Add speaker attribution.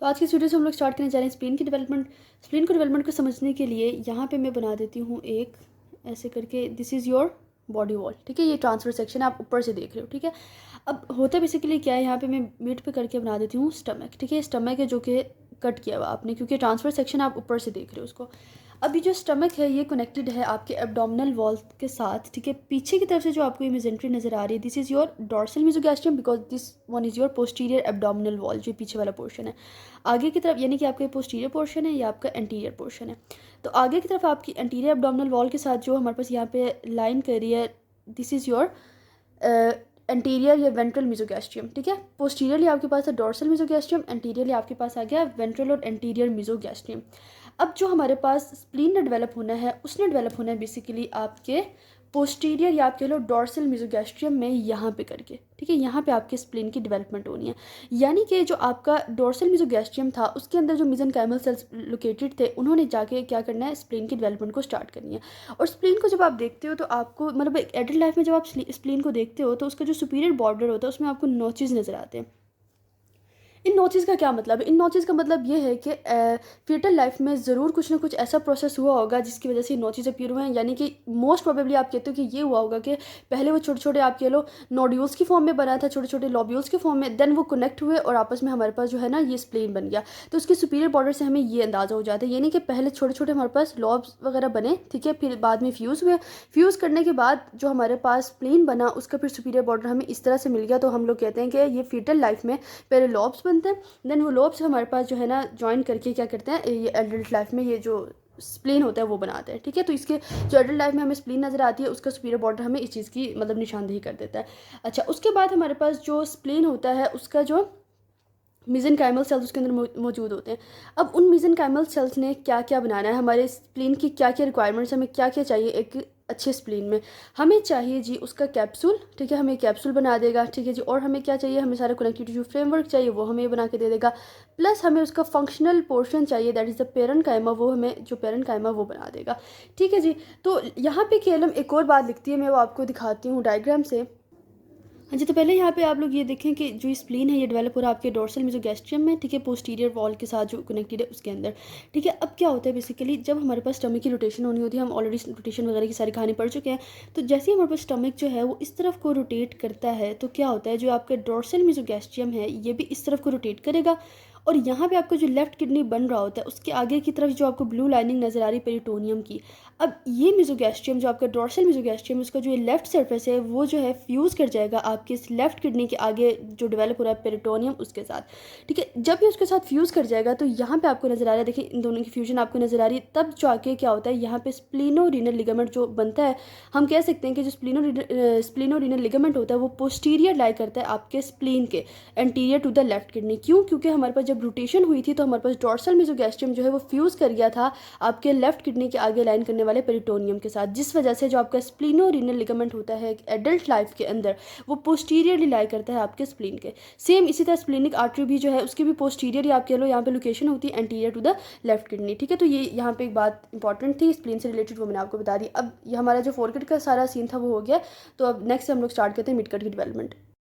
Speaker 1: तो आज की इस वीडियो से हम लोग स्टार्ट करने जा रहे हैं स्प्लीन की डेवलपमेंट। स्प्लीन को डेवलपमेंट को समझने के लिए यहाँ पे मैं बना देती हूँ एक ऐसे करके, this is your body wall. ठीक है, ये ट्रांसफर सेक्शन आप ऊपर से देख रहे हो। ठीक है, अब होता बेसिकली क्या है, यहाँ पे मैं मिड पे करके बना देती हूँ स्टमक। ठीक है, स्टमक है जो कि कट किया हुआ आपने, क्योंकि ट्रांसफर सेक्शन आप ऊपर से देख रहे हो उसको। अब ये जो स्टमक है ये कनेक्टेड है आपके एब्डोमिनल वॉल के साथ। ठीक है, पीछे की तरफ से जो आपको ये मेजेंट्री नज़र आ रही है, this is your dorsal mesogastrium, because this one is your posterior abdominal wall, जो पीछे वाला पोर्शन है। आगे की तरफ यानी कि आपका पोस्टीरियर पोर्शन है या आपका एंटीरियर पोर्शन है। तो आगे की तरफ आपकी एंटीरियर एब्डोमिनल वॉल के साथ जो हमारे पास यहाँ पे लाइन कर रही है, दिस इज़ योर एंटीरियर या वेंट्रल मेसोगैस्ट्रियम। ठीक है, पोस्टीरियरली आपके पास है डॉर्सल मेसोगैस्ट्रियम, एंटीरियरली आपके पास आ गया वेंट्रल और एंटीरियर मेसोगैस्ट्रियम। अब जो हमारे पास स्प्लीन ने डेवलप होना है, उसने डेवलप होना है बेसिकली आपके पोस्टीरियर या आप कह लो डॉर्सल मेसोगैस्ट्रियम में यहाँ पे करके। ठीक है, यहाँ पे आपके स्प्लीन की डेवलपमेंट होनी है। यानी कि जो आपका डॉर्सल मेसोगैस्ट्रियम था उसके अंदर जो मेसेंकाइमल सेल्स लोकेटेड थे, उन्होंने जाके क्या करना है, स्प्लीन की डेवलपमेंट को स्टार्ट करनी है। और स्प्लीन को जब आप देखते हो तो आपको मतलब एक एडल्ट लाइफ में जब आप स्प्लीन को देखते हो तो उसका जो सुपीरियर बॉर्डर होता है उसमें आपको नोचेस नज़र आते हैं। इन नोचेस का क्या मतलब है? इन नोचेस का मतलब ये है कि फीटल लाइफ में ज़रूर कुछ ना कुछ ऐसा प्रोसेस हुआ होगा जिसकी वजह से नोचेस अपीयर हुए हैं। यानी कि मोस्ट प्रोबेबली आप कहते हो कि ये हुआ होगा कि पहले वो छोटे छोटे आप कह लो नोड्यूल्स की फॉर्म में बना था, छोटे छोटे लॉब्यूल्स के फॉर्म में, देन वो कनेक्ट हुए और आपस में हमारे पास जो है ना ये स्प्लीन बन गया। तो उसके सुपीरियर बॉर्डर से हमें ये अंदाज़ा हो जाता है, यानी कि पहले छोटे छोटे हमारे पास लॉब्स वगैरह बने। ठीक है, फिर बाद में फ्यूज़ हुए, फ्यूज़ करने के बाद जो हमारे पास स्प्लीन बना उसका फिर सुपीरियर बॉर्डर हमें इस तरह से मिल गया। तो हम लोग कहते हैं कि ये फीटल लाइफ में पहले लॉब्स बनते हैं, देन वो लोब्स हमारे पास जो है ना ज्वाइन करके क्या करते हैं, ये एडल्ट लाइफ में ये जो स्प्लीन होता है वो बनाते हैं। ठीक है, तो इसके जो एडल्ट लाइफ में हमें स्प्लीन नज़र आती है उसका सुपीरियर बॉर्डर हमें इस चीज़ की मतलब निशानदेही कर देता है। अच्छा, उसके बाद हमारे पास जो स्प्लीन होता है उसका जो मेसेंकाइमल सेल्स उसके अंदर मौजूद होते हैं। अब उन मेसेंकाइमल सेल्स ने क्या क्या बनाना है, हमारे स्प्लीन की क्या क्या रिक्वायरमेंट्स, हमें क्या क्या चाहिए एक अच्छे स्प्लीन में। हमें चाहिए जी उसका कैप्सूल। ठीक है, हमें कैप्सूल बना देगा। ठीक है जी, और हमें क्या चाहिए, हमें सारा कनेक्टिव टिश्यू फ्रेमवर्क चाहिए, वो हमें बना के दे देगा। प्लस हमें उसका फंक्शनल पोर्शन चाहिए, दैट इज़ द पेरेन्काइमा, वो हमें जो पेरेन्काइमा वो बना देगा। ठीक है जी, तो यहाँ पे केवल एक और बात लिखती है, मैं वो आपको दिखाती हूँ डायग्राम से। हाँ जी, तो पहले यहाँ पे आप लोग ये देखें कि जो स्प्लीन है ये डेवलप हो रहा है आपके डोर्सल मेसोगैस्ट्रियम में। ठीक है, पोस्टीरियर वॉल के साथ जो कनेक्टेड है उसके अंदर। ठीक है, अब क्या होता है बेसिकली, जब हमारे पास स्टमक की रोटेशन होनी होती है, हम ऑलरेडी रोटेशन वगैरह की सारी कहानी पढ़ चुके हैं। तो जैसे ही हमारे पास स्टमक जो है वो इस तरफ को रोटेट करता है तो क्या होता है, जो आपका डोर्सल मेसोगैस्ट्रियम है ये भी इस तरफ को रोटेट करेगा। और यहाँ पे आपका जो लेफ्ट किडनी बन रहा होता है उसके आगे की तरफ जो आपको ब्लू लाइनिंग नज़र आ रही है पेरिटोनियम की। अब ये मेसोगैस्ट्रियम जो आपका डोर्सल मेसोगैस्ट्रियम, उसका जो ये लेफ्ट सरफेस है वो जो है फ्यूज़ कर जाएगा आपके इस लेफ्ट किडनी के आगे जो डेवलप हो रहा है पेरिटोनियम उसके साथ। ठीक है, जब ये उसके साथ फ्यूज़ कर जाएगा तो यहाँ पे आपको नज़र आ रहा है, देखिए इन दोनों की फ्यूजन आपको नज़र आ रही है। तब जाके क्या होता है, यहाँ पे स्प्लीनोरीनल लिगामेंट जो बनता है, हम कह सकते हैं कि जो स्प्लीनोरीनल लिगामेंट होता है वो पोस्टीरियर लाई करता है आपके स्प्लीन के anterior to the left kidney. क्यों? क्योंकि हमारे पास जब रोटेशन हुई थी तो हमारे पास डोर्सल मेसोगैस्ट्रियम जो है वो फ्यूज़ कर गया था आपके लेफ्ट किडनी के आगे लाइन करने वाले पेरिटोनियम के साथ, जिस वजह से जो आपका स्प्लीनोरीनल लिगामेंट होता है एडल्ट लाइफ के अंदर वो पोस्टीरियरली लाई करता है आपके स्प्लीन के। सेम इसी तरह स्प्लीनिक आर्टरी भी जो है उसकी भी पोस्टीरियर आप कह लो यहाँ पे लोकेशन होती है anterior to the left kidney. ठीक है, तो ये यहाँ पे एक बात इंपॉर्टेंट थी स्प्लीन से रिलेटेड, वो मैंने आपको बता दी। अब ये हमारा जो फोरकट का सारा सीन था वो हो गया। तो अब नेक्स्ट हम लोग स्टार्ट करते हैं मिडकट की डेवलपमेंट।